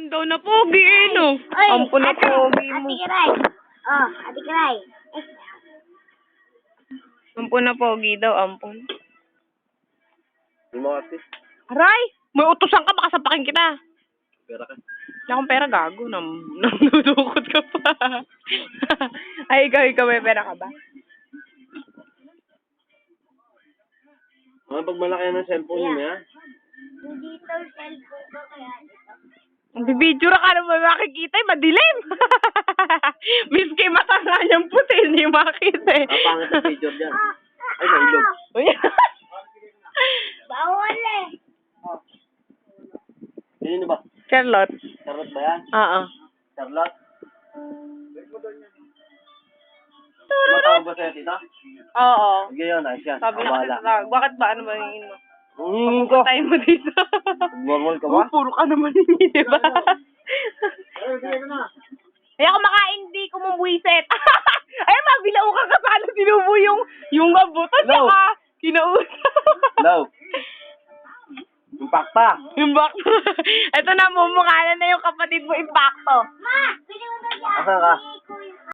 daw na pogi, eh, no? Ampun na pogi mo. Ate Kiray. Oh, Ate Kiray. Ampun na pogi daw, ampun. Hindi mo ate. Aray! May utusan ka, baka sapakin kita. Pera ka. Wala akong pera, gago. Nandudukot ka pa. Ay, ikaw, may pera ka ba? Mga pag malaki ng cellphone niyo, ha? Hindi ito cellphone ko kaya ito. Bibidyo ka naman makikita, eh, madilim. Miski mata nga niyang puti, hindi makita eh. Pangit ang picture dyan. Ay, mailog. Uy. Bawal eh. Sino ba? Charlotte. Charlotte ba yan? Oo. Charlotte? Matawag ba sa'yo, tita? Oo. Sige yun, ayos yan. Sabi na kasi sa bakit ba? Ano ba hingin mo? Hingin ko. Tayo mo dito. Normal ka ba? Puro ka naman hindi, di ba? Kaya kumakain, di kumumwisit. Ay, mabilaw ka kasala sinubo yung abutan Hello? saka kinausap. Hello? Impacta. Yung back. Ito na, mumukha na yung kapatid mo, impacto. Ma, pili mo na Asan ka?